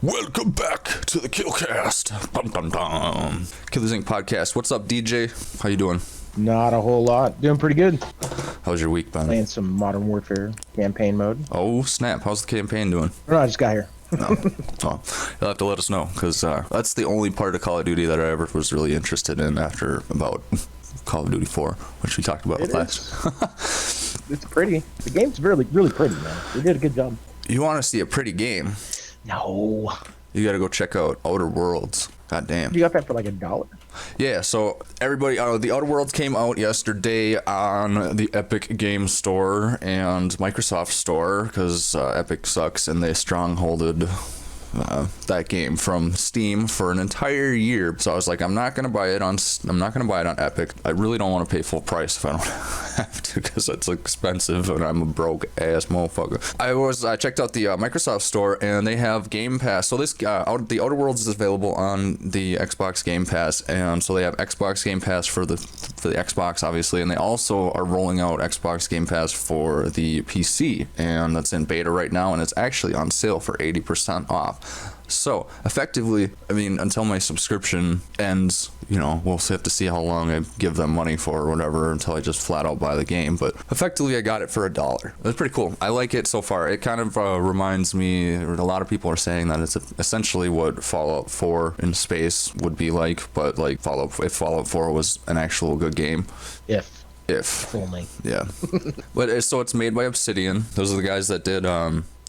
Welcome back to the KillCast. Bum, bum, bum. KILLAZ.INC podcast. What's up, DJ? How you doing? Not a whole lot. Doing pretty good. How's your week been? Playing some Modern Warfare campaign mode. Oh, snap. How's the campaign doing? No, I just got here. Oh, you'll have to let us know, because that's the only part of Call of Duty that I ever was really interested in after about Call of Duty 4, which we talked about last. It's pretty. The game's really, really pretty, man. They did a good job. You want to see a pretty game? No. You got to go check out Outer Worlds. God damn. You got that for like $1? Yeah, so everybody, the Outer Worlds came out yesterday on the Epic Game Store and Microsoft Store, because Epic sucks and they strongholded that game from Steam for an entire year. So I was like, I'm not gonna buy it on Epic. I really don't want to pay full price if I don't have to, because it's expensive and I'm a broke ass motherfucker. I checked out the Microsoft Store and they have Game Pass. So the Outer Worlds is available on the Xbox Game Pass, and so they have Xbox Game Pass for the Xbox, obviously, and they also are rolling out Xbox Game Pass for the PC, and that's in beta right now, and it's actually on sale for 80% off. So effectively, I mean, until my subscription ends, you know, we'll have to see how long I give them money for or whatever until I just flat out buy the game. But effectively, I got it for $1. It's pretty cool. I like it so far. It kind of reminds me, or a lot of people are saying that it's essentially what Fallout 4 in space would be like, but like if Fallout 4 was an actual good game. If only. Yeah. But so it's made by Obsidian. Those are the guys that did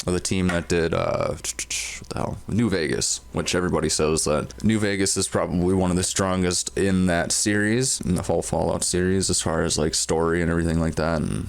the team that did what the hell, New Vegas, which everybody says that New Vegas is probably one of the strongest in that series, in the whole Fallout series, as far as like story and everything like that. And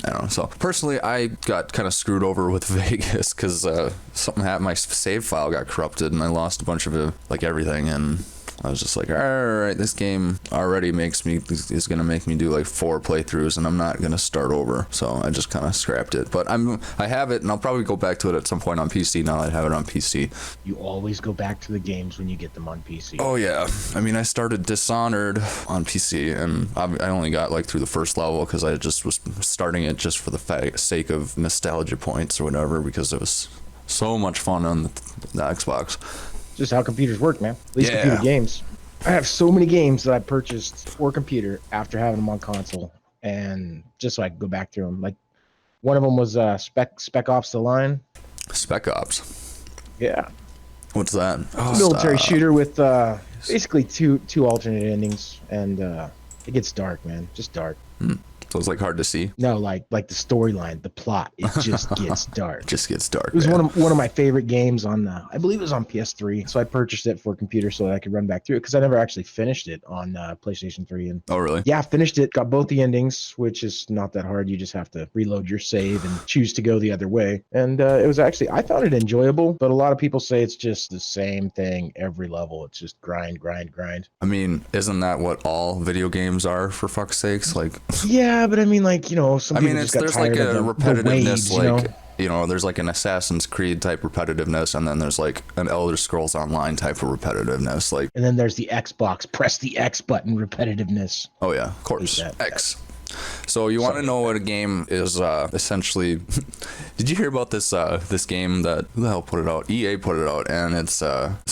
I don't know. So personally, I got kind of screwed over with Vegas because something happened. My save file got corrupted and I lost a bunch of it, like everything. And I was just like, all right, this game already is gonna make me do like 4 playthroughs, and I'm not gonna start over. So I just kind of scrapped it. But I have it, and I'll probably go back to it at some point on PC. Now that I have it on PC. You always go back to the games when you get them on PC. Oh yeah, I mean, I started Dishonored on PC, and I only got like through the first level because I just was starting it just for the sake of nostalgia points or whatever, because it was so much fun on the Xbox. Just how computers work, man. At least computer games. I have so many games that I purchased for computer after having them on console, and just so I could go back through them. Like one of them was Spec Ops: The Line. Spec Ops. Yeah. What's that? Oh, military shooter with basically two alternate endings, and it gets dark, man. Just dark. So it's like hard to see. No, like the storyline, the plot, it just gets dark. Just gets dark. It was one of my favorite games on I believe it was on PS3. So I purchased it for computer so that I could run back through it, because I never actually finished it on PlayStation 3. And oh really? Yeah, finished it. Got both the endings, which is not that hard. You just have to reload your save and choose to go the other way. And it was actually, I found it enjoyable, but a lot of people say it's just the same thing every level. It's just grind. I mean, isn't that what all video games are, for fuck's sakes? Like, yeah, but I mean, like, you know, there's like a repetitiveness, waves, you know, there's like an Assassin's Creed type repetitiveness, and then there's like an Elder Scrolls Online type of repetitiveness, like, and then there's the Xbox press the X button repetitiveness. Oh yeah, of course. X. So you want to know what a game is essentially? Did you hear about this this game that, who the hell put it out? EA put it out, and it's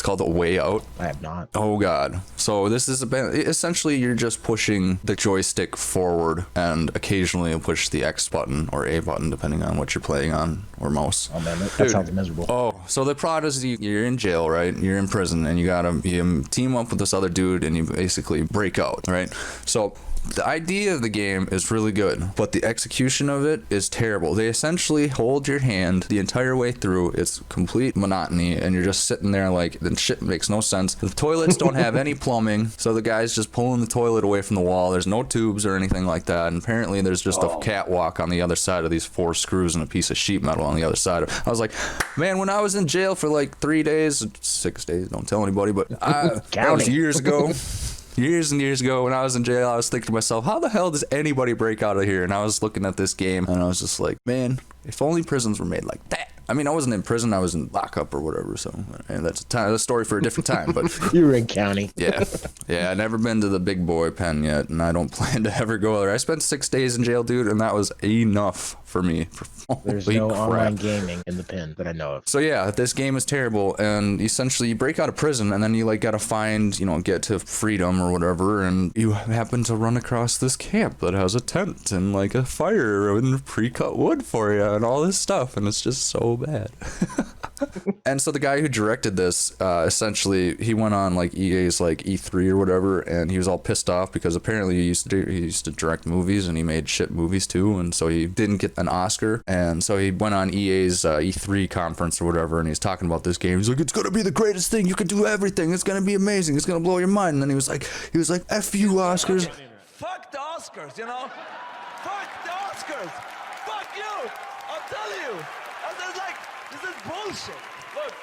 called A Way Out. I have not. Oh god. So this is essentially you're just pushing the joystick forward, and occasionally you'll push the X button or A button depending on what you're playing on, or mouse. Oh man, that sounds miserable. Oh, so the plot is you're in jail, right? You're in prison, and you team up with this other dude, and you basically break out, right? So the idea of the game is really good, but the execution of it is terrible. They essentially hold your hand the entire way through. It's complete monotony, and you're just sitting there like, the shit makes no sense. The toilets don't have any plumbing, so the guy's just pulling the toilet away from the wall. There's no tubes or anything like that, and apparently there's just a catwalk on the other side of these 4 screws and a piece of sheet metal on the other side of it. I was like, man, when I was in jail for like 3 days, 6 days, don't tell anybody, but that was years ago. Years and years ago when I was in jail, I was thinking to myself, how the hell does anybody break out of here? And I was looking at this game, and I was just like, man, if only prisons were made like that. I mean, I wasn't in prison, I was in lockup or whatever, so, and that's a story for a different time, but... You were in county. Yeah, I've never been to the big boy pen yet, and I don't plan to ever go there. I spent 6 days in jail, dude, and that was enough for me. There's Holy no crap. online gaming in the pin that I know of. So yeah, this game is terrible, and essentially you break out of prison, and then you like gotta find, you know, get to freedom or whatever, and you happen to run across this camp that has a tent and like a fire and pre-cut wood for you and all this stuff, and it's just so bad. And so the guy who directed this, essentially, he went on like EA's like E3 or whatever, and he was all pissed off because apparently he used to direct movies, and he made shit movies too, and so he didn't get an Oscar, and so he went on EA's E3 conference or whatever, and he's talking about this game. He's like, it's gonna be the greatest thing. You can do everything. It's gonna be amazing. It's gonna blow your mind. And then he was like, F you, Oscars. Fuck the Oscars, you know? Fuck the Oscars! Fuck you! I'll tell you! I was like, this is bullshit. Look,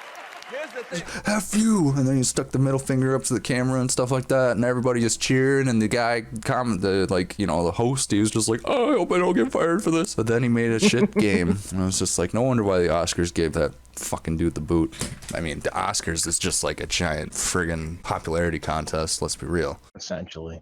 here's the thing. F you. And then he stuck the middle finger up to the camera and stuff like that, and everybody just cheering, and the guy the like, you know, the host, he was just like, oh, I hope I don't get fired for this. But then he made a shit game, and I was just like, no wonder why the Oscars gave that fucking dude the boot. I mean, the Oscars is just like a giant friggin' popularity contest, let's be real. Essentially.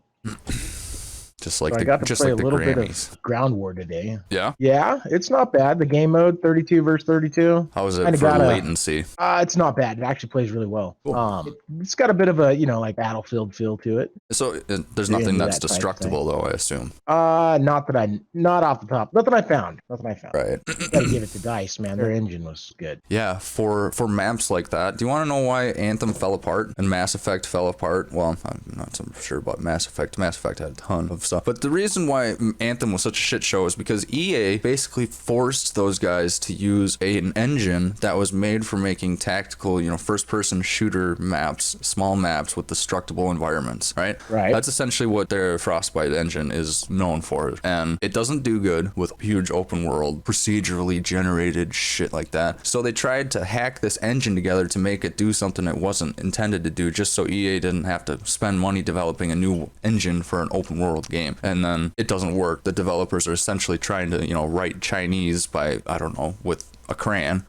Just like So I got to just play like a the little Grammys. bit of Ground War today. Yeah? Yeah, it's not bad. The game mode, 32 versus 32. How is it Kinda for got latency? It's not bad. It actually plays really well. Cool. It's got a bit of a, you know, like Battlefield feel to it. So there's You're nothing into that's that type of destructible though, I assume. Not off the top. Nothing I found. Right. Gotta give it to DICE, man. Their engine was good. Yeah, for maps like that. Do you want to know why Anthem fell apart and Mass Effect fell apart? Well, I'm not so sure about Mass Effect. Mass Effect had a ton of stuff. But the reason why Anthem was such a shit show is because EA basically forced those guys to use an engine that was made for making tactical, you know, first-person shooter maps, small maps with destructible environments, right? Right. That's essentially what their Frostbite engine is known for. And it doesn't do good with huge open world, procedurally generated shit like that. So they tried to hack this engine together to make it do something it wasn't intended to do, just so EA didn't have to spend money developing a new engine for an open world game. And then it doesn't work. The developers are essentially trying to, you know, write Chinese by, I don't know, with a crayon.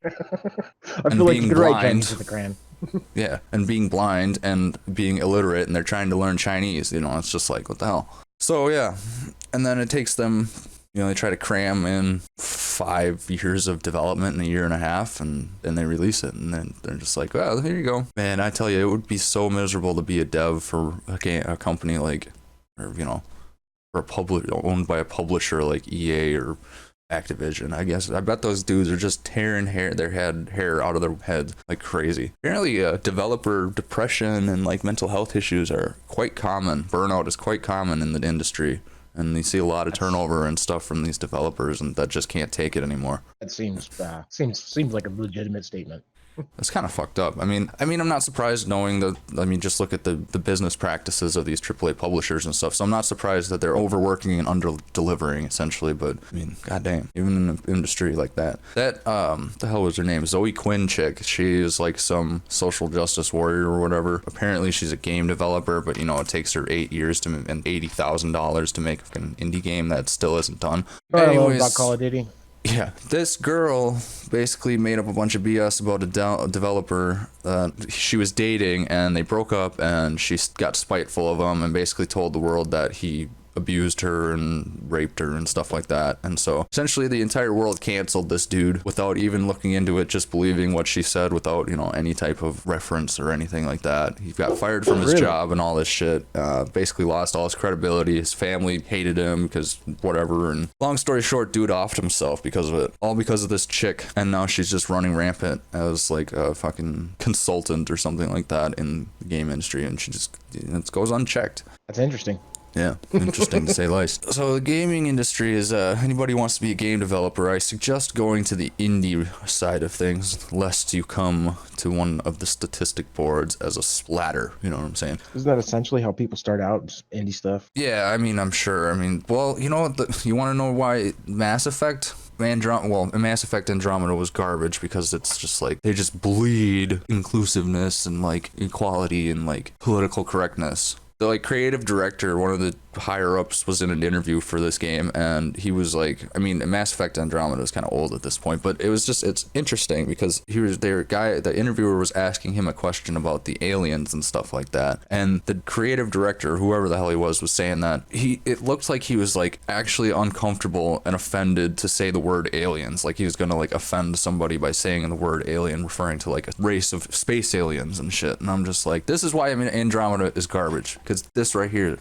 I feel like you could write Chinese with a crayon. Yeah, and being blind and being illiterate, and they're trying to learn Chinese, you know, it's just like, what the hell? So yeah, and then it takes them, you know, they try to cram in 5 years of development in a year and a half, and then they release it, and then they're just like, well, here you go. Man, I tell you, it would be so miserable to be a dev for a company like, or, you know, or owned by a publisher like EA or Activision. I bet those dudes are just tearing their hair out of their heads like crazy. Apparently, developer depression and like mental health issues are quite common. Burnout is quite common in the industry, and you see a lot of turnover and stuff from these developers, and that just can't take it anymore. That seems like a legitimate statement. That's kind of fucked up. I mean, I'm not surprised knowing that. I mean, just look at the business practices of these AAA publishers and stuff. So I'm not surprised that they're overworking and under delivering essentially. But I mean, goddamn, even in an industry like that. That the hell was her name? Zoe Quinn chick. She is like some social justice warrior or whatever. Apparently, she's a game developer, but you know, it takes her 8 years and $80,000 to make an indie game that still isn't done. Anyways, about Call of Duty. Yeah, this girl basically made up a bunch of BS about a developer she was dating, and they broke up, and she got spiteful of him and basically told the world that he abused her and raped her and stuff like that. And so essentially the entire world canceled this dude without even looking into it, just believing what she said without, you know, any type of reference or anything like that. He got fired from his job and all this shit. Basically lost all his credibility. His family hated him because whatever. And long story short, dude offed himself because of it. All because of this chick. And now she's just running rampant as like a fucking consultant or something like that in the game industry. And she just, it goes unchecked. That's interesting. Yeah, interesting to say least. So the gaming industry is, anybody who wants to be a game developer, I suggest going to the indie side of things, lest you come to one of the statistic boards as a splatter, you know what I'm saying? Isn't that essentially how people start out, just indie stuff? Yeah, I mean, I'm sure. I mean, well, you know what, you want to know why Mass Effect Andromeda was garbage, because it's just like, they just bleed inclusiveness and like equality and like political correctness. The like creative director, one of the higher ups was in an interview for this game, and he was like, I mean, Mass Effect Andromeda is kind of old at this point, but it's interesting because the interviewer was asking him a question about the aliens and stuff like that, and the creative director, whoever the hell he was saying that it looked like he was like actually uncomfortable and offended to say the word aliens, like he was gonna like offend somebody by saying the word alien, referring to like a race of space aliens and shit. And I'm just like, this is why, I mean, Andromeda is garbage, because this right here.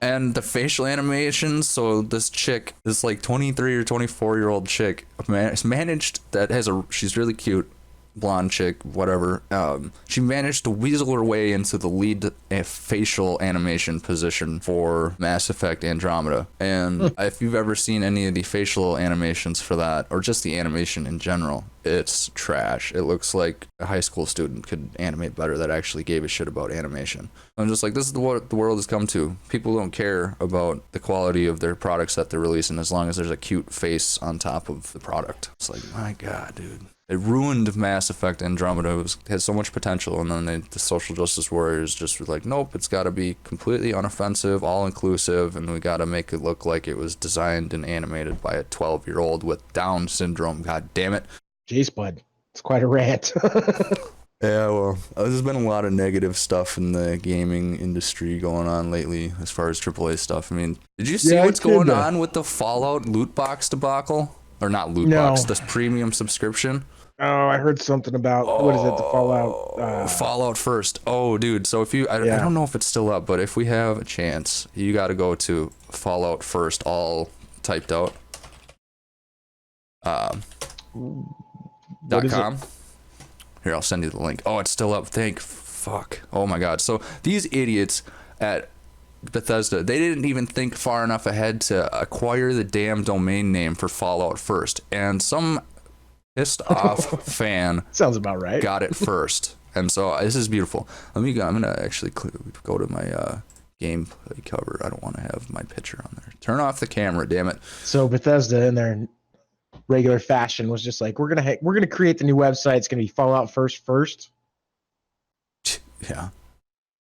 And the facial animations, so this chick, this like 23 or 24-year-old chick, she's really cute, blonde chick, whatever. She managed to weasel her way into the lead facial animation position for Mass Effect Andromeda. And if you've ever seen any of the facial animations for that, or just the animation in general, it's trash. It looks like a high school student could animate better that actually gave a shit about animation. I'm just like, this is what the world has come to. People don't care about the quality of their products that they're releasing as long as there's a cute face on top of the product. It's like, my God, dude. It ruined Mass Effect Andromeda. It had so much potential, and then the social justice warriors just were like, nope, it's got to be completely unoffensive, all-inclusive, and we got to make it look like it was designed and animated by a 12-year-old with Down syndrome. God damn it. Jeez, bud. It's quite a rant. Yeah, well, there's been a lot of negative stuff in the gaming industry going on lately as far as AAA stuff. I mean, did you see what's going on with the Fallout loot box debacle? Or not loot box, this premium subscription? Oh, I heard something about, what is it, the Fallout? Fallout First. Oh, dude, so if you, I don't know if it's still up, but if we have a chance, you got to go to Fallout First, all typed out. .com. Here, I'll send you the link. Oh, it's still up. Thank fuck. Oh my God. So these idiots at Bethesda, they didn't even think far enough ahead to acquire the damn domain name for Fallout First, and some pissed off fan sounds about right got it first. And so this is beautiful. I'm gonna actually go to my gameplay cover. I don't want to have my picture on there. Turn off the camera, damn it. So Bethesda, in their regular fashion, was just like, we're gonna create the new website. It's gonna be Fallout First. Yeah.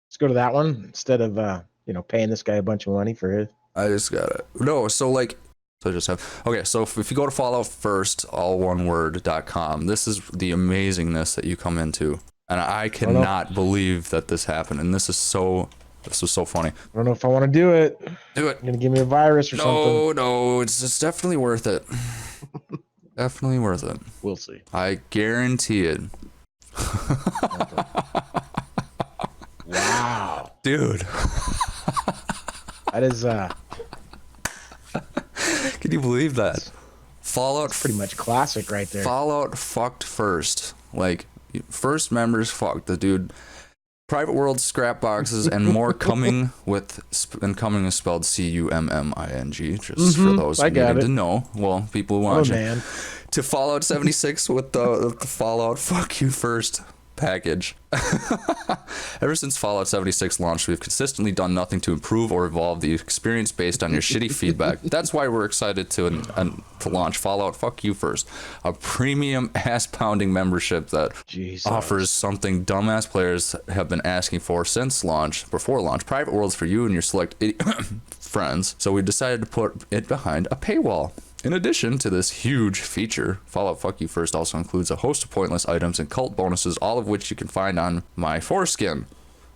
Let's go to that one instead of paying this guy a bunch of money for it. I just got it. No, so like, so I just have, okay, so if you go to Fallout First, all one word.com, this is the amazingness that you come into. And I cannot believe that this happened. And this was so funny. I don't know if I want to do it. Do it. You're gonna give me a virus or something. No, it's definitely worth it. Definitely worth it. We'll see. I guarantee it. Wow. Dude. That is Can you believe that? Fallout pretty much classic right there. Fallout fucked first. Like, first members fucked. The dude, private world scrap boxes and more coming with, and coming is spelled CUMMING, just for those who needed to know. Well, people watching. Oh, man. To Fallout 76 with the Fallout fuck you first package. Ever since Fallout 76 launched, we've consistently done nothing to improve or evolve the experience based on your shitty feedback. That's why we're excited to launch Fallout Fuck You First, a premium ass-pounding membership that offers something dumbass players have been asking for since launch, before launch, private worlds for you and your select friends. So we decided to put it behind a paywall. In addition to this huge feature, Fallout Fuck You First also includes a host of pointless items and cult bonuses, all of which you can find on my foreskin.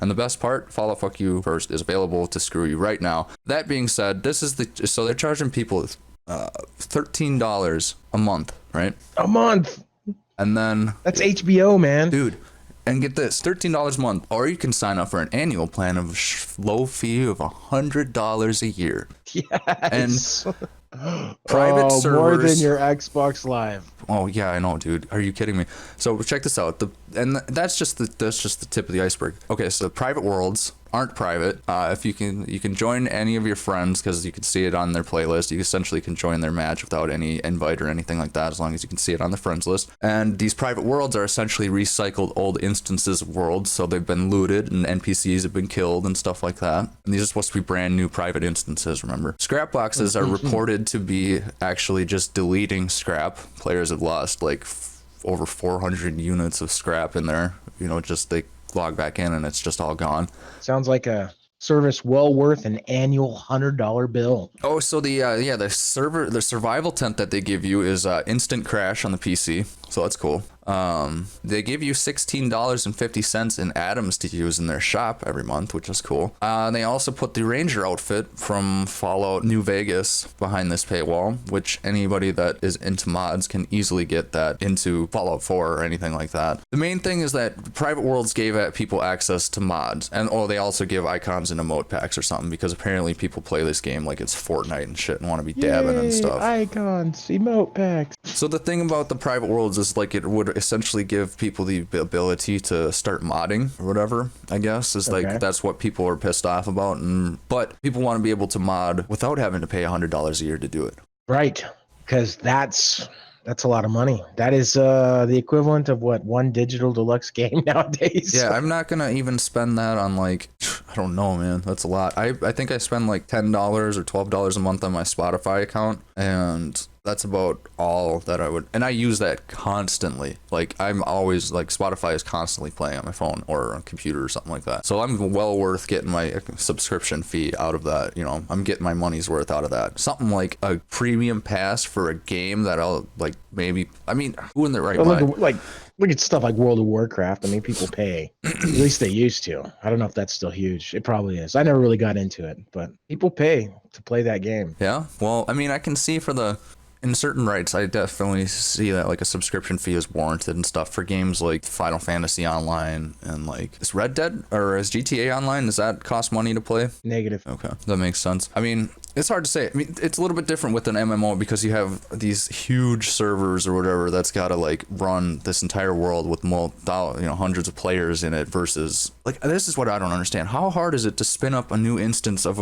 And the best part, Fallout Fuck You First is available to screw you right now. That being said, so they're charging people $13 a month, right? A month. And then that's HBO, man. Dude, and get this, $13 a month, or you can sign up for an annual plan of low fee of $100 a year. Yes. And private servers, more than your Xbox Live. Oh yeah, I know, dude. Are you kidding me? So check this out. That's just the tip of the iceberg. Okay, so private worlds aren't private. If you can join any of your friends because you can see it on their playlist. You essentially can join their match without any invite or anything like that, as long as you can see it on the friends list. And these private worlds are essentially recycled old instances of worlds, so they've been looted and NPCs have been killed and stuff like that. And these are supposed to be brand new private instances. Remember, scrap boxes are reported to be actually just deleting scrap. Players have lost like over 400 units of scrap in there. Just they log back in and it's just all gone. Sounds like a service well worth an annual $100 bill. Oh, so the survival tent that they give you is instant crash on the PC, so that's cool. They give you $16.50 in atoms to use in their shop every month, which is cool. They also put the Ranger outfit from Fallout New Vegas behind this paywall, which anybody that is into mods can easily get that into Fallout 4 or anything like that. The main thing is that Private Worlds gave people access to mods, and they also give icons and emote packs or something, because apparently people play this game like it's Fortnite and shit and want to be dabbing and stuff. Icons, emote packs. So the thing about the Private Worlds is like it would essentially give people the ability to start modding or whatever, I guess, is like that's what people are pissed off about. But people want to be able to mod without having to pay $100 a year to do it. Right, because that's a lot of money. That is the equivalent of what, one digital deluxe game nowadays. Yeah, I'm not gonna even spend that on, like, I don't know, man. That's a lot. I think I spend like $10 or $12 a month on my Spotify account, and that's about all that I would, and I use that constantly. Like, I'm always, like, Spotify is constantly playing on my phone or on computer or something like that. So I'm well worth getting my subscription fee out of that. You know, I'm getting my money's worth out of that. Something like a premium pass for a game that I'll, like, maybe, I mean, who in their right mind? Look at stuff like World of Warcraft. I mean, people pay. At least they used to. I don't know if that's still huge. It probably is. I never really got into it, but people pay to play that game. Yeah, well, I mean, I can see in certain rights, I definitely see that like a subscription fee is warranted and stuff for games like Final Fantasy Online and like, is Red Dead or is GTA Online, does that cost money to play? Negative. Okay, that makes sense. I mean, it's hard to say. I mean, it's a little bit different with an MMO because you have these huge servers or whatever that's got to like run this entire world with hundreds of players in it versus, like, this is what I don't understand. How hard is it to spin up a new instance of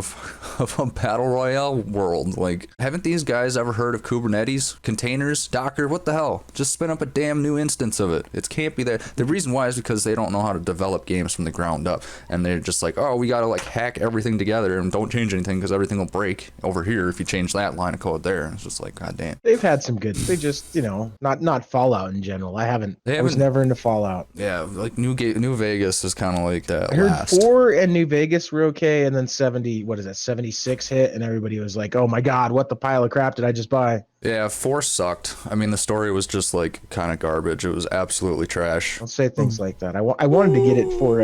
a battle royale world? Like, haven't these guys ever heard of Kubernetes, containers, Docker? What the hell? Just spin up a damn new instance of it. It can't be that. The reason why is because they don't know how to develop games from the ground up, and they're just like, oh, we got to like hack everything together and don't change anything because everything will break over here if you change that line of code there. It's just like, god damn. They've had some good. They just, not Fallout in general. I was never into Fallout. Yeah, like New Vegas is kind of like that. I heard 4 and New Vegas were okay, and then 76 hit, and everybody was like, oh my god, what the pile of crap did I just buy? Yeah, 4 sucked. I mean, the story was just like kind of garbage. It was absolutely trash. I'll say things like that. I wanted to get it for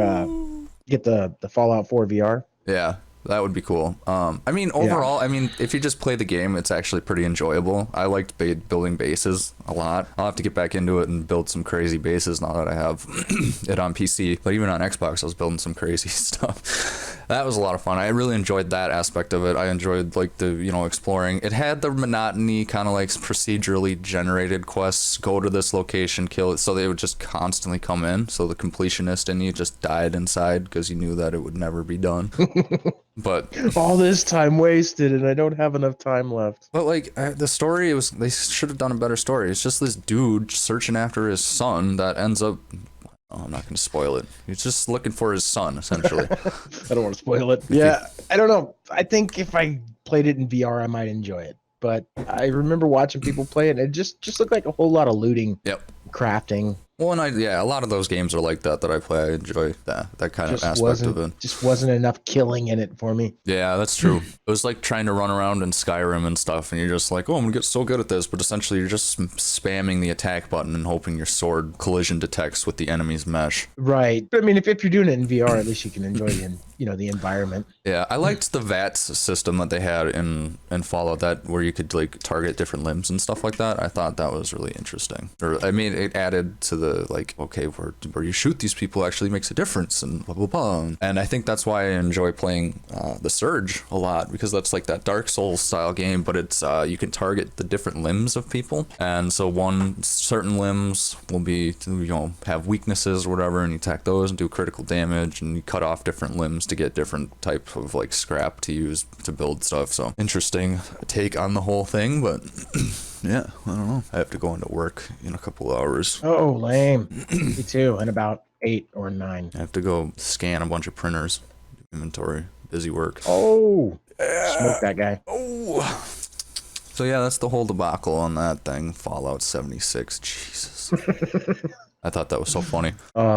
get the Fallout 4 VR. Yeah, that would be cool. I mean, overall, I mean, if you just play the game, it's actually pretty enjoyable. I liked building bases a lot. I'll have to get back into it and build some crazy bases now that I have it on PC. But even on Xbox, I was building some crazy stuff. That was a lot of fun. I really enjoyed that aspect of it. I enjoyed like the, exploring. It had the monotony, kind of like procedurally generated quests. Go to this location, kill it. So they would just constantly come in. So the completionist in you just died inside because you knew that it would never be done. But all this time wasted, and I don't have enough time left. But like the story, they should have done a better story. It's just this dude searching after his son that ends up. Oh, I'm not going to spoil it. He's just looking for his son, essentially. I don't want to spoil it. Yeah, I don't know. I think if I played it in VR, I might enjoy it. But I remember watching people play it, and it just looked like a whole lot of looting, crafting. Well, and a lot of those games are like that I play. I enjoy that kind of aspect of it. Just wasn't enough killing in it for me. Yeah, that's true. It was like trying to run around in Skyrim and stuff, and you're just like, oh, I'm gonna get so good at this, but essentially you're just spamming the attack button and hoping your sword collision detects with the enemy's mesh. Right. But I mean, if you're doing it in VR, at least you can enjoy the environment. Yeah, I liked the VATS system that they had in Fallout, that where you could like target different limbs and stuff like that. I thought that was really interesting. Or I mean, it added to the like, okay, where you shoot these people actually makes a difference and blah blah blah. And I think that's why I enjoy playing the Surge a lot, because that's like that Dark Souls style game, but it's you can target the different limbs of people, and so certain limbs will be have weaknesses or whatever, and you attack those and do critical damage, and you cut off different limbs to get different type of like scrap to use to build stuff. So interesting take on the whole thing, but yeah, I don't know. I have to go into work in a couple hours. Oh, lame. Me too. In about 8 or 9. I have to go scan a bunch of printers. Inventory. Busy work. Oh, smoke that guy. Oh. So yeah, that's the whole debacle on that thing. Fallout 76. Jesus. I thought that was so funny.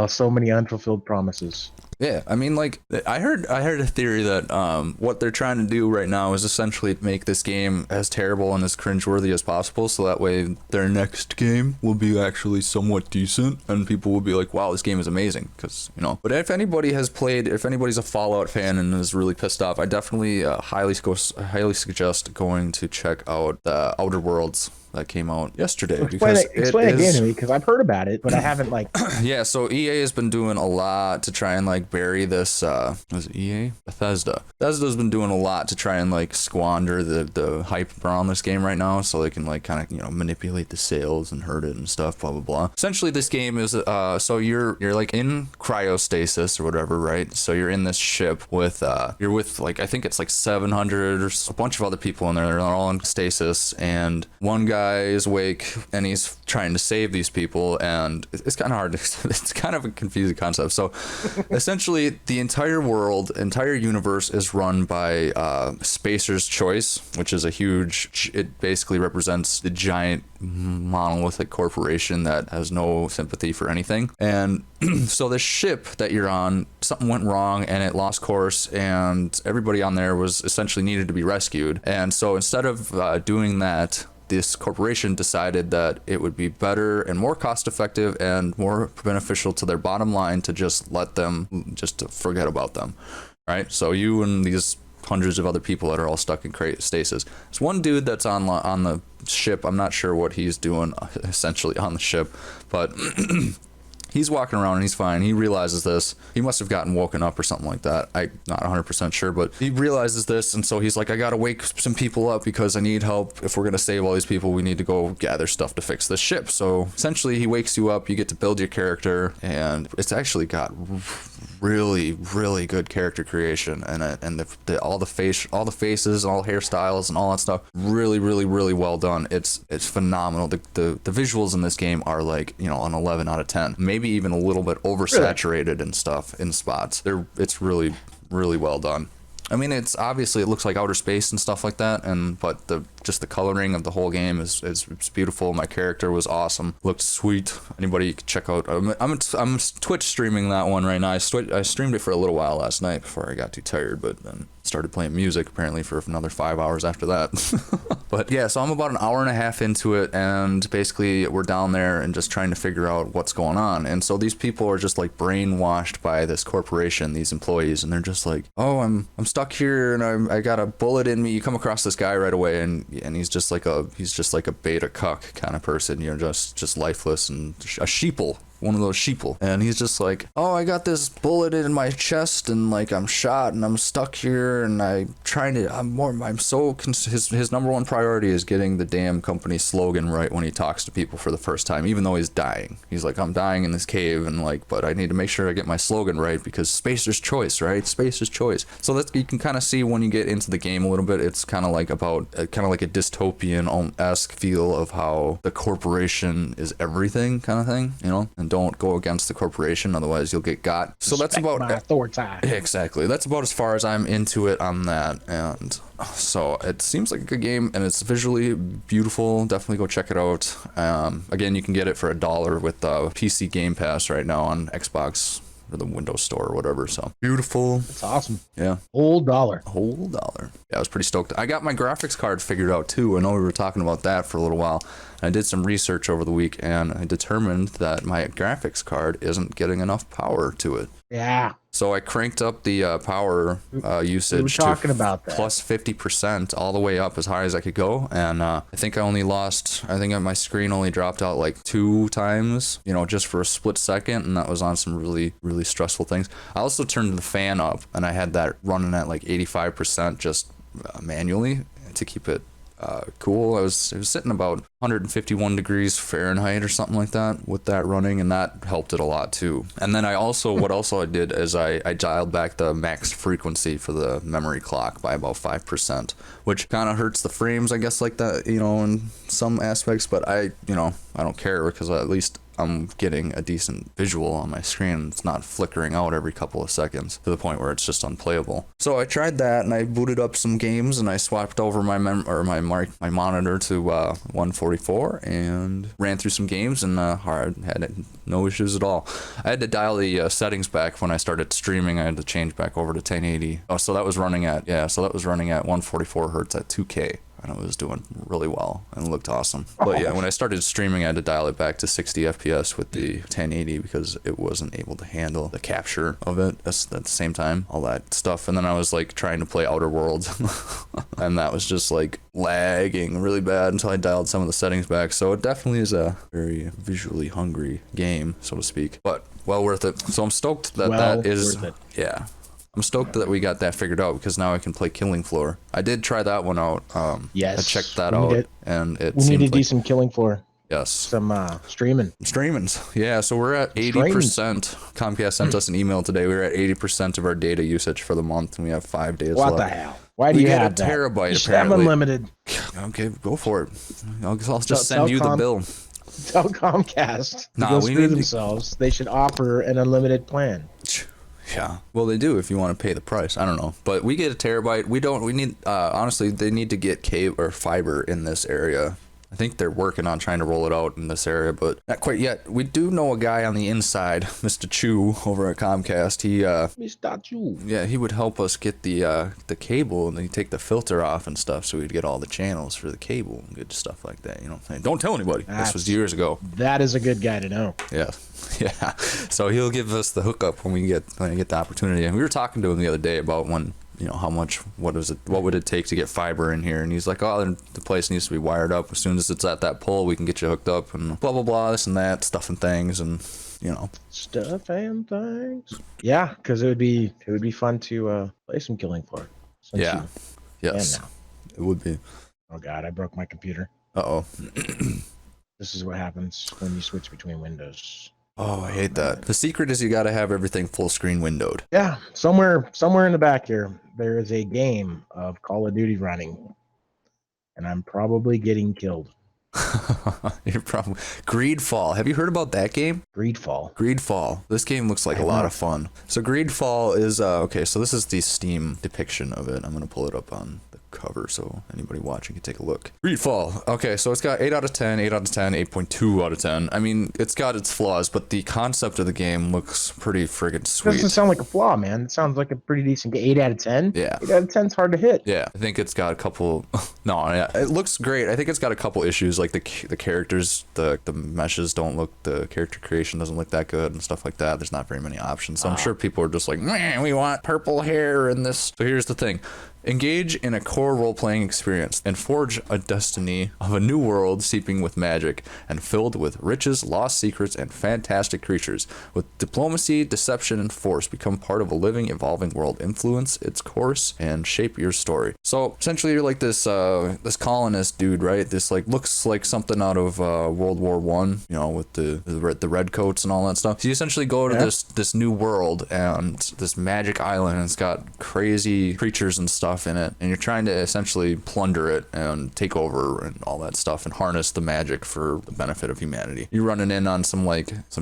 So many unfulfilled promises. Yeah, I mean, like, I heard a theory that what they're trying to do right now is essentially make this game as terrible and as cringeworthy as possible, so that way their next game will be actually somewhat decent, and people will be like, wow, this game is amazing, because, you know. But if anybody's a Fallout fan and is really pissed off, I definitely highly suggest going to check out the Outer Worlds that came out yesterday. Explain it again to me, because I've heard about it, but I haven't like. Yeah, so EA has been doing a lot to try and like bury this. Was it EA? Bethesda. Bethesda's been doing a lot to try and like squander the hype around this game right now, so they can like kind of, you know, manipulate the sales and hurt it and stuff. Blah blah blah. Essentially, this game is so you're like in cryostasis or whatever, right? So you're in this ship with you're with like, I think it's like 700 or a bunch of other people in there. They're all in stasis, and one guy is awake and he's trying to save these people, and it's kind of hard to, it's kind of a confusing concept. So essentially the entire universe is run by Spacer's Choice, which is it basically represents the giant monolithic corporation that has no sympathy for anything. And so the ship that you're on, something went wrong and it lost course, and everybody on there was essentially needed to be rescued. And so instead of doing that, this corporation decided that it would be better and more cost effective and more beneficial to their bottom line to just let them, just to forget about them, right? So you and these hundreds of other people that are all stuck in stasis. There's one dude that's on the ship. I'm not sure what he's doing essentially on the ship, but he's walking around and he's fine. He realizes this. He must have gotten woken up or something like that. I'm not 100% sure, but he realizes this, and so he's like, I gotta wake some people up because I need help. If we're gonna save all these people, we need to go gather stuff to fix this ship. So essentially he wakes you up, you get to build your character, and it's actually got really, really good character creation, and all the faces, all the hairstyles and all that stuff, really, really, really well done. It's phenomenal. The visuals in this game are like, you know, an 11 out of 10. Maybe even a little bit oversaturated and stuff in spots. It's really, really well done. I mean, it's obviously, it looks like outer space and stuff like that, but the coloring of the whole game is beautiful. My character was awesome, looked sweet. Anybody can check out. I'm Twitch streaming that one right now. I streamed it for a little while last night before I got too tired, but then started playing music apparently for another 5 hours after that. But yeah, so I'm about an hour and a half into it, and basically we're down there and just trying to figure out what's going on. And so these people are just like brainwashed by this corporation, these employees, and they're just like, oh, I'm stuck here and I got a bullet in me. You come across this guy right away, and he's just like a beta cuck kind of person, you know, just lifeless and a sheeple. One of those sheeple, and he's just like, oh, I got this bullet in my chest and like I'm shot and I'm stuck here and his number one priority is getting the damn company slogan right when he talks to people for the first time, even though he's dying. He's like, I'm dying in this cave, and like, but I need to make sure I get my slogan right because Spacer's Choice, right? Spacer's Choice. So that you can kind of see when you get into the game a little bit, it's kind of like about kind of like a dystopian-esque feel of how the corporation is everything kind of thing, you know, and don't go against the corporation, otherwise you'll get got. So that's about exactly. That's about as far as I'm into it on that. And so it seems like a good game, and it's visually beautiful. Definitely go check it out. Again, you can get it for $1 with PC Game Pass right now on Xbox or the Windows Store or whatever. So beautiful. It's awesome. Yeah. Whole dollar. Yeah, I was pretty stoked. I got my graphics card figured out too. I know we were talking about that for a little while. I did some research over the week, and I determined that my graphics card isn't getting enough power to it. Yeah. So I cranked up the power usage to plus 50% all the way up as high as I could go, and I think my screen only dropped out like 2 times, you know, just for a split second, and that was on some really, really stressful things. I also turned the fan up, and I had that running at like 85% just manually to keep it cool. It was sitting about 151 degrees Fahrenheit or something like that with that running, and that helped it a lot too. And then what else I did is I dialed back the max frequency for the memory clock by about 5%, which kind of hurts the frames, I guess, like that, you know, in some aspects, but I don't care, because at least I'm getting a decent visual on my screen. It's not flickering out every couple of seconds to the point where it's just unplayable. So I tried that, and I booted up some games, and I swapped over my monitor to 144 and ran through some games, and had no issues at all. I had to dial the settings back when I started streaming. I had to change back over to 1080. Oh, so that was running at 144 hertz at 2K. And it was doing really well and it looked awesome. But yeah, when I started streaming, I had to dial it back to 60 FPS with the 1080 because it wasn't able to handle the capture of it at the same time, all that stuff. And then I was like trying to play Outer Worlds and that was just like lagging really bad until I dialed some of the settings back. So it definitely is a very visually hungry game, so to speak, but well worth it. So I'm stoked that that is, yeah. I'm stoked that we got that figured out because now I can play Killing Floor. I did try that one out. Yes. I checked that out, and we need to do some Killing Floor. Yes. Some streaming. Streamings. Yeah, so we're at 80%. Comcast sent us an email today. We're at 80% of our data usage for the month, and we have 5 days left. What the hell? Why do you have that? Terabyte, you should have unlimited. Okay, go for it. I'll just send you the bill. Tell Comcast to nah, go we screw need themselves. They should offer an unlimited plan. Yeah, well, they do if you want to pay the price. I don't know, but we get a terabyte. We need honestly, they need to get cable or fiber in this area. I think they're working on trying to roll it out in this area, but not quite yet. We do know a guy on the inside, Mr. Chu over at Comcast. He Mr. Chu. Yeah, he would help us get the cable, and then he'd take the filter off and stuff, so we'd get all the channels for the cable and good stuff like that. You know what I'm saying? Don't tell anybody. This was years ago. That is a good guy to know. Yeah. Yeah. So he'll give us the hookup when I get the opportunity. And we were talking to him the other day about when, you know, how much, what would it take to get fiber in here? And he's like, oh, the place needs to be wired up. As soon as it's at that pole, we can get you hooked up and blah, blah, blah, this and that, stuff and things. And, you know. Stuff and things. Yeah, because it would be fun to play some Killing Floor. Yeah. Yes. It would be. Oh, God, I broke my computer. Uh-oh. This is what happens when you switch between windows. Oh, I hate that. The secret is you got to have everything full screen windowed. Yeah, somewhere in the back here, there is a game of Call of Duty running, and I'm probably getting killed. You're probably Greedfall. Have you heard about that game? Greedfall. This game looks like a lot of fun. So Greedfall is okay. So this is the Steam depiction of it. I'm gonna pull it up on the cover so anybody watching can take a look. Greedfall. Okay, so it's got 8 out of 10, 8 out of 10, 8.2 out of 10. I mean, it's got its flaws, but the concept of the game looks pretty friggin' sweet. It doesn't sound like a flaw, man. It sounds like a pretty decent 8 out of 10. Yeah. 8 out of 10 is hard to hit. Yeah, I think it's got a couple. No, yeah, it looks great. I think it's got a couple issues, like the characters, the meshes don't look, the character creation doesn't look that good and stuff like that. There's not very many options. So I'm sure people are just like, man, we want purple hair in this. So here's the thing. Engage in a core role-playing experience and forge a destiny of a new world seeping with magic and filled with riches, lost secrets, and fantastic creatures. With diplomacy, deception, and force, become part of a living, evolving world. Influence its course and shape your story. So essentially, you're like this this colonist dude, right? This like looks like something out of World War One, you know, with the red coats and all that stuff. So you essentially go to this new world and this magic island, and it's got crazy creatures and stuff in it, and you're trying to essentially plunder it and take over and all that stuff and harness the magic for the benefit of humanity. You're running in on some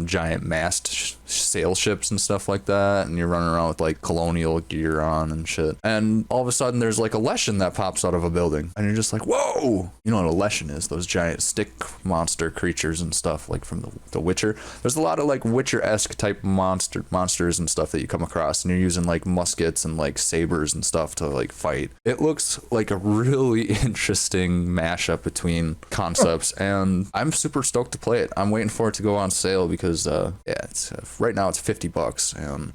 giant mast sail ships and stuff like that, and you're running around with like colonial gear on and shit, and all of a sudden there's like a Leshen that pops out of a building, and you're just like, whoa. You know what a Leshen is? Those giant stick monster creatures and stuff, like from the Witcher. There's a lot of like Witcher-esque type monsters and stuff that you come across, and you're using like muskets and like sabers and stuff to like fight. It looks like a really interesting mashup between concepts, and I'm super stoked to play it. I'm waiting for it to go on sale because it's right now it's $50, and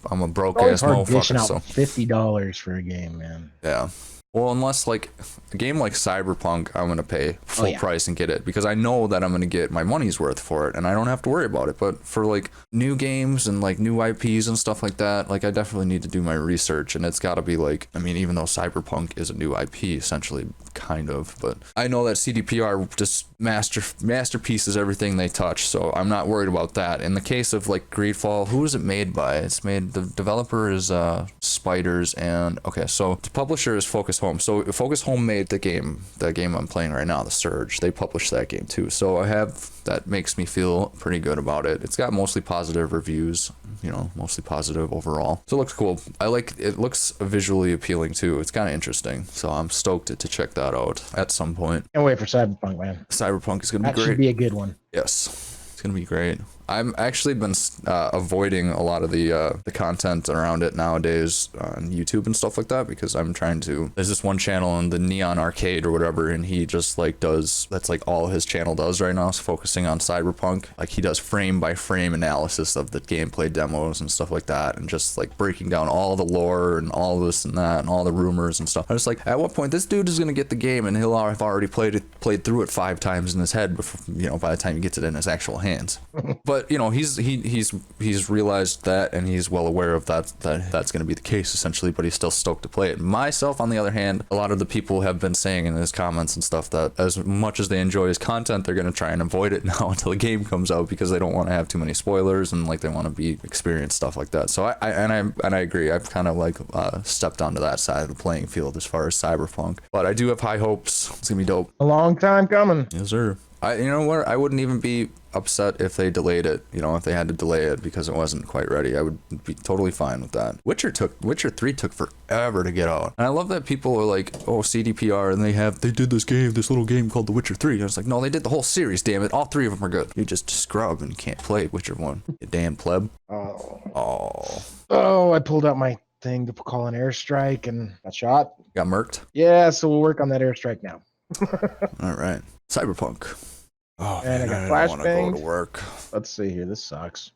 I'm a broke ass motherfucker. So $50 for a game, man. Yeah. Well, unless like a game like Cyberpunk, I'm gonna pay full price and get it because I know that I'm gonna get my money's worth for it, and I don't have to worry about it. But for like new games and like new IPs and stuff like that, like I definitely need to do my research, and it's got to be like, I mean, even though Cyberpunk is a new IP essentially, kind of, but I know that CDPR just masterpieces everything they touch, so I'm not worried about that. In the case of like Greedfall, who is it made by? The developer is spiders, and okay, so the publisher is Focus Home. So Focus Home made the game I'm playing right now, The Surge. They published that game too. So that makes me feel pretty good about it. It's got mostly positive reviews, mostly positive overall. So it looks cool. It looks visually appealing too. It's kind of interesting. So I'm stoked to check that out at some point. Can't wait for Cyberpunk, man. Cyberpunk is going to be great. That should be a good one. Yes, it's going to be great. I've actually been avoiding a lot of the content around it nowadays on YouTube and stuff like that, because I'm trying to. There's this one channel in the Neon Arcade or whatever, and he just that's like all his channel does right now is focusing on Cyberpunk. Like he does frame by frame analysis of the gameplay demos and stuff like that, and just like breaking down all the lore and all this and that and all the rumors and stuff. I was like, at what point this dude is gonna get the game and he'll have already played through it 5 times in his head before, by the time he gets it in his actual hands. But he's realized that, and he's well aware of that's going to be the case essentially, but he's still stoked to play it. Myself, on the other hand, a lot of the people have been saying in his comments and stuff that as much as they enjoy his content, they're going to try and avoid it now until the game comes out, because they don't want to have too many spoilers and like they want to be experienced stuff like that. So I agree. I've kind of stepped onto that side of the playing field as far as Cyberpunk, but I do have high hopes. It's gonna be dope. A long time coming. Yes, sir. You know what? I wouldn't even be upset if they delayed it. If they had to delay it because it wasn't quite ready, I would be totally fine with that. Witcher 3 took forever to get out, and I love that people are like, oh, CDPR, and they did this little game called The Witcher 3. And I was like, no, they did the whole series. Damn it, all 3 of them are good. You just scrub and can't play Witcher 1. You damn pleb. Oh, I pulled out my thing to call an airstrike and got shot. Got murked. Yeah, so we'll work on that airstrike now. All right, Cyberpunk. Oh, and man, I got don't want to go flashbangs. to work. Let's see here. This sucks.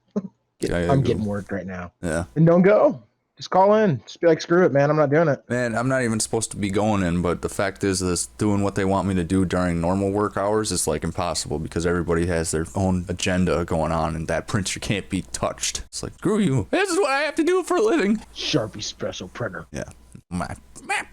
Yeah, I'm getting worked right now. Yeah. And don't go. Just call in. Just be like, screw it, man. I'm not doing it. Man, I'm not even supposed to be going in, but the fact is this doing what they want me to do during normal work hours is like impossible, because everybody has their own agenda going on, and that printer can't be touched. It's like, screw you. This is what I have to do for a living. Sharpie special printer. Yeah. My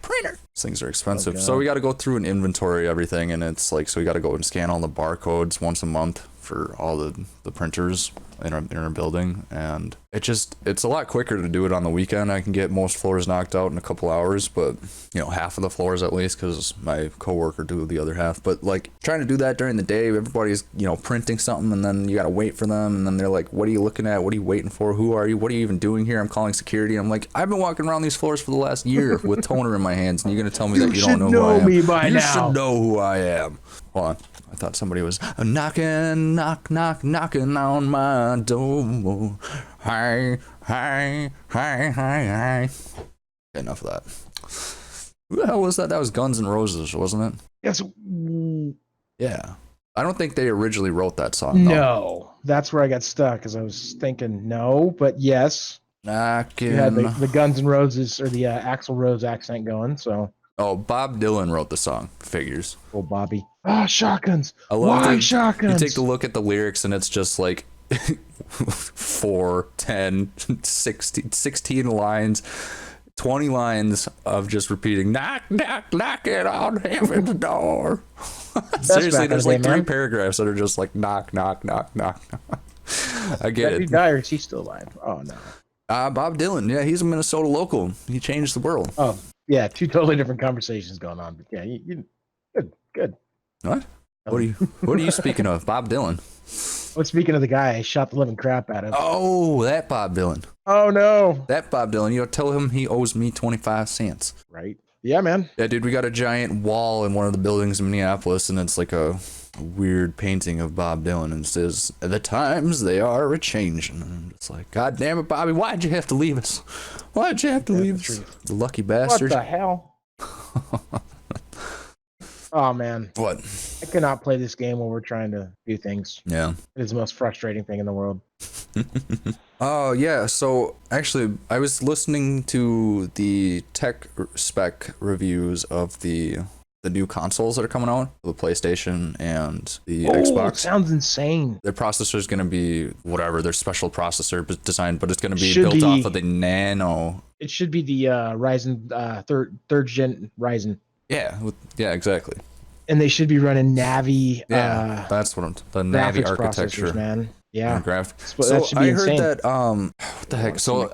printer. These things are expensive. Oh, so we got to go through and inventory everything, and it's like, so we got to go and scan all the barcodes once a month for all the printers in our building, and it's a lot quicker to do it on the weekend. I can get most floors knocked out in a couple hours, but half of the floors at least, because my coworker do the other half. But like trying to do that during the day, everybody's printing something, and then you gotta wait for them, and then they're like, what are you looking at? What are you waiting for? Who are you? What are you even doing here? I'm calling security. I'm like, I've been walking around these floors for the last year with toner in my hands, and you're gonna tell me that you don't know who I am? Me by you now. should know who I am. Hold on. I thought somebody was knocking on my door. Hi. Enough of that. Who the hell was that? That was Guns N' Roses, wasn't it? Yes. Yeah. I don't think they originally wrote that song. No. That's where I got stuck, because I was thinking no, but yes. Knocking. You had the Guns N' Roses, or the Axl Rose accent going, so. Oh, Bob Dylan wrote the song. Figures. Oh, Bobby. Ah, shotguns. I love Why shotguns? You take a look at the lyrics, and it's just like 4, 10, 16 lines, 20 lines of just repeating, knock, knock, knock it on heaven's door. Seriously, there's like 3 paragraphs that are just like knock, knock, knock, knock. I get it. Or is he still alive? Oh, no. Bob Dylan, yeah, he's a Minnesota local. He changed the world. Oh, yeah, 2 totally different conversations going on. But yeah, you good. What? What are you speaking of? Bob Dylan. Well, speaking of the guy I shot the living crap out of. Oh, that Bob Dylan. Oh, no. That Bob Dylan. Tell him he owes me 25 cents. Right. Yeah, man. Yeah, dude, we got a giant wall in one of the buildings in Minneapolis, and it's like a weird painting of Bob Dylan, and it says, "The times they are a-changing." And it's like, God damn it, Bobby, why'd you have to leave us? Why'd you have to leave us? The lucky bastard. What the hell? Oh, man. What? I cannot play this game while we're trying to do things. Yeah. It is the most frustrating thing in the world. Oh, yeah. So, actually, I was listening to the tech spec reviews of the new consoles that are coming out, the PlayStation and the Xbox. It sounds insane. Their processor is going to be whatever, their special processor design, but it's going to be built off of the Nano. It should be the Ryzen, third gen Ryzen. Yeah, exactly. And they should be running Navi. Yeah, that's what the Navi architecture, man. Yeah. graphics. That So should be I heard insane. that what the heck? So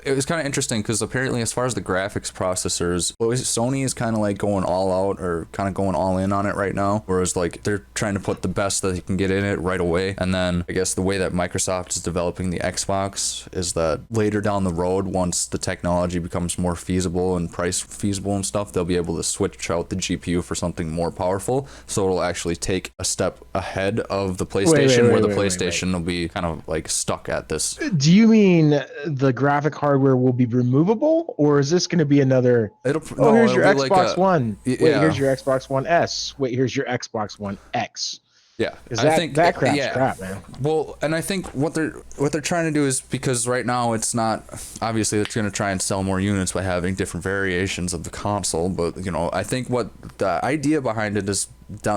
it was kind of interesting because apparently, as far as the graphics processors, Sony is kind of like going all out or kind of going all in on it right now. Whereas like they're trying to put the best that they can get in it right away. And then I guess the way that Microsoft is developing the Xbox is that later down the road, once the technology becomes more feasible and price feasible and stuff, they'll be able to switch out the GPU for something more powerful. So it'll actually take a step ahead of the PlayStation, where the PlayStation will be kind of like stuck at this. Do you mean the graphic hardware will be removable, or is this going to be another? Here's your Xbox One. Wait, here's your Xbox One S. Wait, here's your Xbox One X. Yeah, I think that crap's crap, man. Well, and I think what they're trying to do is, because right now it's not, obviously it's going to try and sell more units by having different variations of the console, but you know, I think what the idea behind it is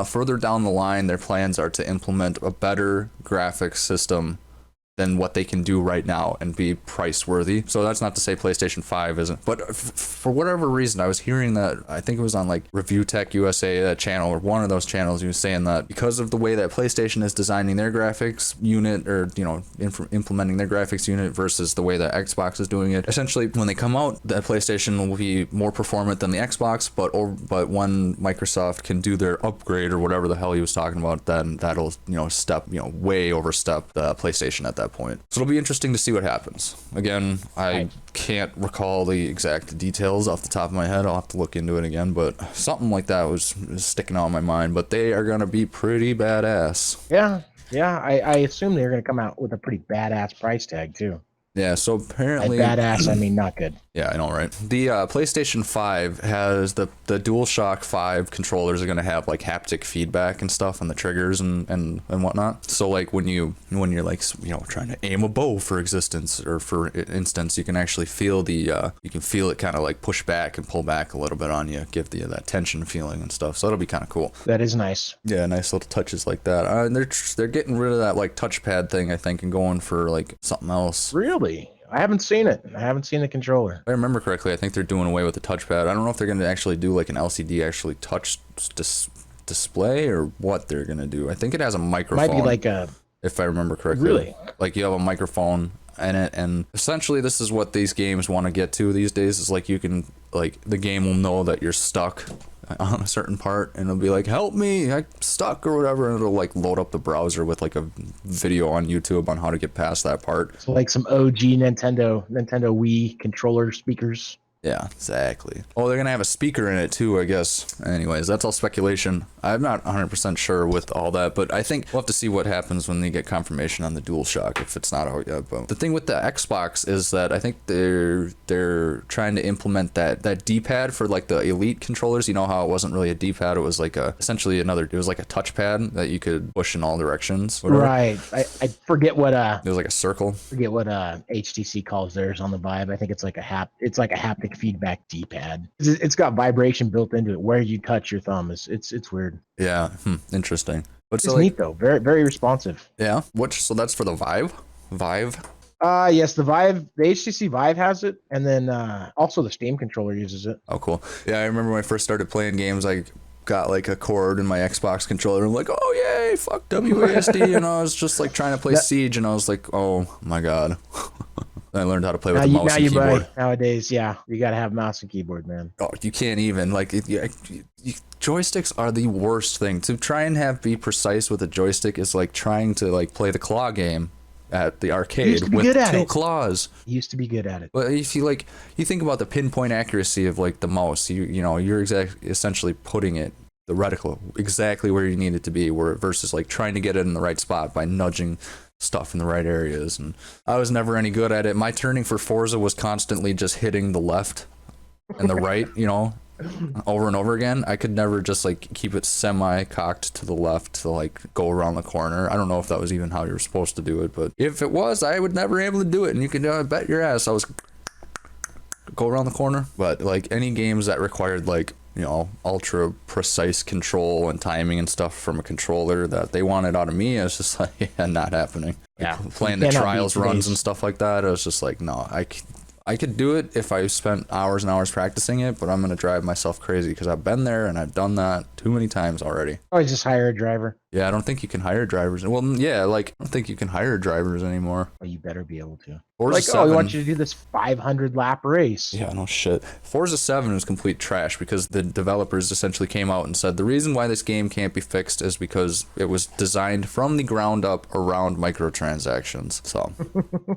further down the line, their plans are to implement a better graphics system than what they can do right now and be price worthy. So that's not to say PlayStation 5 isn't, but for whatever reason, I was hearing that, I think it was on like Review Tech USA, that channel, or one of those channels, he was saying that because of the way that PlayStation is designing their graphics unit, or you know, implementing their graphics unit versus the way that Xbox is doing it, essentially when they come out, that PlayStation will be more performant than the Xbox, but when Microsoft can do their upgrade or whatever the hell he was talking about, then that'll, you know, way overstep the PlayStation at that point. So it'll be interesting to see what happens. Again, I can't recall the exact details off the top of my head. I'll have to look into it again, but something like that was sticking out in my mind. But they are going to be pretty badass. Yeah, I assume they're going to come out with a pretty badass price tag too. Yeah, so apparently... By badass, I mean not good. Yeah, I know, right? The PlayStation 5 has the DualShock 5 controllers are going to have like haptic feedback and stuff on the triggers and whatnot. So like when you're like, you know, trying to aim a bow for instance, you can actually feel it kind of like push back and pull back a little bit on you, give that tension feeling and stuff. So that'll be kind of cool. That is nice. Yeah, nice little touches like that. And they're getting rid of that like touchpad thing, I think, and going for like something else. Really? I haven't seen it. I haven't seen the controller. If I remember correctly, I think they're doing away with the touchpad. I don't know if they're going to actually do like an LCD actually touch display or what they're going to do. I think it has a microphone. Might be like a... If I remember correctly. Really? Like you have a microphone in it, and essentially this is what these games want to get to these days, is like you can, like the game will know that you're stuck on a certain part and it'll be like, help me, I'm stuck or whatever, and it'll like load up the browser with like a video on YouTube on how to get past that part. So like some OG Nintendo Wii controller speakers. Yeah, exactly. Oh, they're gonna have a speaker in it too, I guess. Anyways, that's all speculation. I'm not 100% sure with all that, but I think we'll have to see what happens when they get confirmation on the DualShock, if it's not out yet. But the thing with the Xbox is that I think they're trying to implement that D-pad for like the Elite controllers. You know how it wasn't really a D-pad; it was like essentially it was like a touchpad that you could push in all directions. Whatever. Right. I forget what it was like a circle. Forget what HTC calls theirs on the Vive. I think it's like a haptic feedback D-pad. It's got vibration built into it where you touch your thumb. It's weird. Yeah, interesting. But it's neat though. Very, very responsive. Yeah. So that's for the Vive. Yes, the HTC Vive has it, and then also the Steam controller uses it. Oh, cool. Yeah, I remember when I first started playing games, I got like a cord in my Xbox controller. I'm like, oh yay, fuck WASD, and I was just like trying to play Siege, and I was like, oh my god. I learned how to play with the mouse and keyboard. Nowadays, yeah, you gotta have mouse and keyboard, man. Oh, you can't even like joysticks are the worst thing. To try and be precise with a joystick is like trying to like play the claw game at the arcade with two claws. You used to be good at it. But if you think about the pinpoint accuracy of like the mouse, you're essentially putting it, the reticle, exactly where you need it to be, versus like trying to get it in the right spot by nudging stuff in the right areas. And I was never any good at it. My turning for Forza was constantly just hitting the left and the right, over and over again. I could never just like keep it semi-cocked to the left to like go around the corner. I don't know if that was even how you were supposed to do it, but if it was, I would never be able to do it. And you can bet your ass I was go around the corner. But like any games that required like ultra precise control and timing and stuff from a controller that they wanted out of me, it's just like, yeah, not happening. Yeah, playing the trials runs and stuff like that, I was just like, no, I could do it if I spent hours and hours practicing it, but I'm going to drive myself crazy because I've been there and I've done that too many times already. Always just hire a driver. Yeah, I don't think you can hire drivers. Well, yeah, like, I don't think you can hire drivers anymore. Well, you better be able to. Forza Like, 7, we want you to do this 500 lap race. Yeah, no shit. Forza 7 is complete trash because the developers essentially came out and said the reason why this game can't be fixed is because it was designed from the ground up around microtransactions. So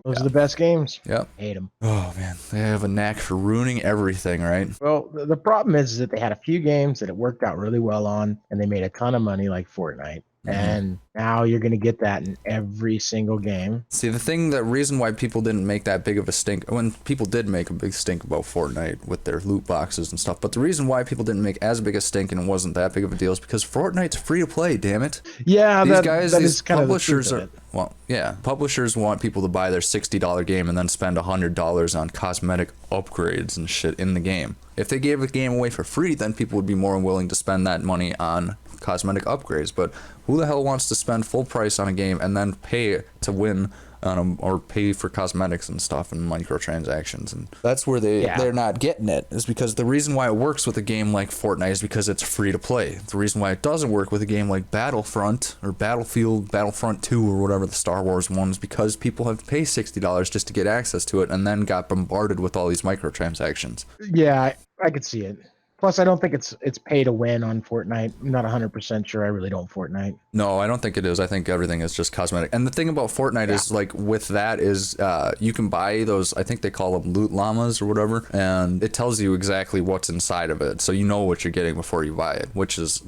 Those are the best games. Yep. Hate them. Oh man, they have a knack for ruining everything, right? Well, the problem is that they had a few games that it worked out really well on, and they made a ton of money, like Fortnite. And now you're going to get that in every single game. See, the reason why people didn't make that big of a stink, when people did make a big stink about Fortnite with their loot boxes and stuff, but the reason why people didn't make as big a stink and it wasn't that big of a deal is because Fortnite's free to play, damn it. Yeah, these publishers are, well, yeah, publishers want people to buy their $60 game and then spend $100 on cosmetic upgrades and shit in the game. If they gave the game away for free, then people would be more willing to spend that money on cosmetic upgrades. But who the hell wants to spend full price on a game and then pay to win or pay for cosmetics and stuff and microtransactions? And that's where they're not getting it, is because the reason why it works with a game like Fortnite is because it's free to play. The reason why it doesn't work with a game like Battlefront or Battlefront 2 or whatever the Star Wars one is because people have to pay $60 just to get access to it and then got bombarded with all these microtransactions. Yeah, I could see it. Plus, I don't think it's pay to win on Fortnite. I'm not 100% sure. I really don't Fortnite. No, I don't think it is. I think everything is just cosmetic. And the thing about Fortnite is, like, with that is you can buy those, I think they call them loot llamas or whatever, and it tells you exactly what's inside of it. So you know what you're getting before you buy it, which is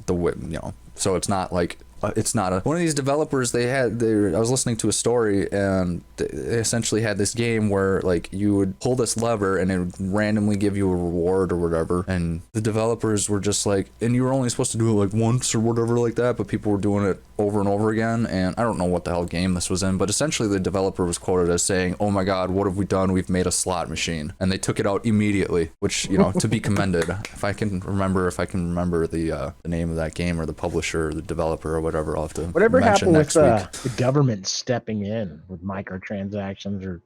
so it's not like... it's not one of these developers. I was listening to a story, and they essentially had this game where, like, you would pull this lever and it would randomly give you a reward or whatever, and the developers were just like, and you were only supposed to do it like once or whatever like that, but people were doing it over and over again. And I don't know what the hell game this was in, but essentially the developer was quoted as saying, "Oh my god, what have we done? We've made a slot machine." And they took it out immediately, which, to be commended. If I can remember the name of that game or the publisher or the developer or whatever, I'll have to whatever mention happened with next week. the government stepping in with microtransactions or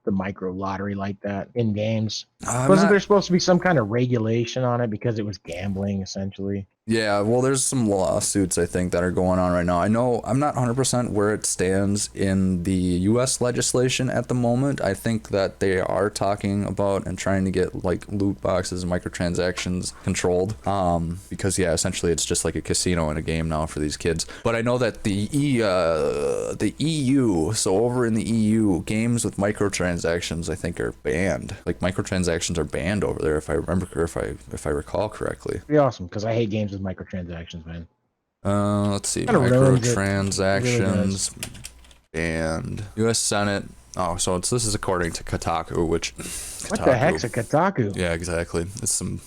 the micro lottery like that in games? Wasn't there supposed to be some kind of regulation on it because it was gambling essentially? Yeah, well, there's some lawsuits, I think, that are going on right now. I know I'm not 100% where it stands in the U.S. legislation at the moment. I think that they are talking about and trying to get, like, loot boxes and microtransactions controlled. Because, yeah, essentially it's just like a casino in a game now for these kids. But I know that the EU, so over in the EU, games with microtransactions, I think, are banned. Like, microtransactions are banned over there, if I remember, if I recall correctly. It'd be awesome, because I hate games with microtransactions, man. Let's see. Microtransactions banned. U.S. Senate. Oh, so this is according to Kotaku, which... What the heck's a Kotaku? Yeah, exactly. It's some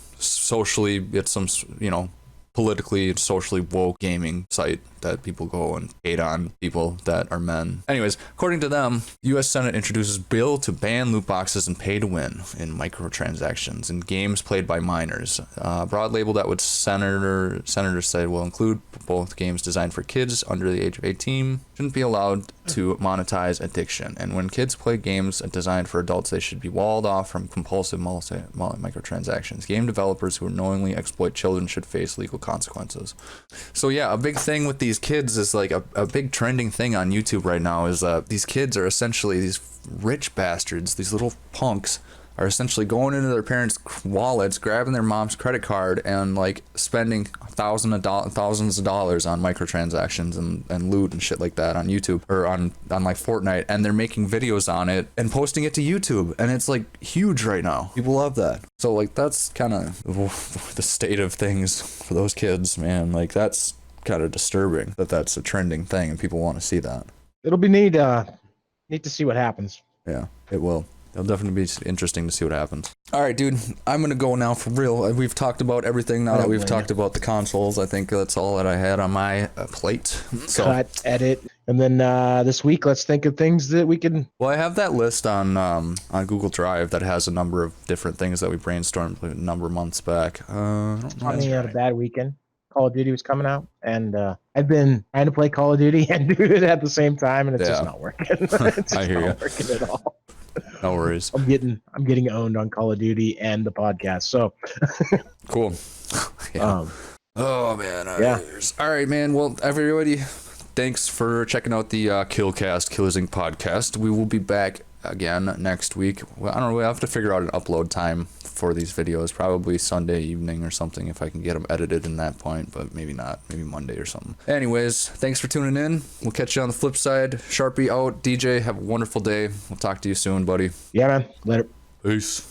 politically and socially woke gaming site that people go and hate on people that are men. Anyways, according to them, U.S. Senate introduces bill to ban loot boxes and pay to win in microtransactions in games played by minors. Broad label that would senators said will include both games designed for kids under the age of 18, shouldn't be allowed to monetize addiction, and when kids play games designed for adults, they should be walled off from compulsive microtransactions. Game developers who knowingly exploit children should face legal consequences. So yeah, a big thing with these kids is, like, a big trending thing on YouTube right now is these kids are essentially these rich bastards, these little punks are essentially going into their parents' wallets, grabbing their mom's credit card, and, like, spending thousands of dollars on microtransactions and loot and shit like that on YouTube or on like Fortnite, and they're making videos on it and posting it to YouTube, and it's, like, huge right now. People love that. So, like, that's kind of the state of things for those kids, man. Like, that's kind of disturbing that that's a trending thing and people want to see that. It'll be neat to see what happens. Yeah, it will. It'll definitely be interesting to see what happens. All right, dude, I'm going to go now for real. We've talked about everything now that we've talked about the consoles. I think that's all that I had on my plate. So, cut, edit, and then this week, let's think of things that we can... Well, I have that list on Google Drive that has a number of different things that we brainstormed a number of months back. I had a bad weekend. Call of Duty was coming out, and I've been trying to play Call of Duty and do it at the same time, and it's just not working. It's just not working at all. No worries. I'm getting owned on Call of Duty and the podcast. So Cool. Yeah. Oh man. All right, man. Well, everybody, thanks for checking out the KillCast, KILLAZ.INC podcast. We will be back again next week. Well, I don't know. We have to figure out an upload time for these videos. Probably Sunday evening or something if I can get them edited in that point, but maybe not. Maybe Monday or something. Anyways, thanks for tuning in. We'll catch you on the flip side. Sharpie out. DJ, have a wonderful day. We'll talk to you soon, buddy. yeah, man. Later. Peace.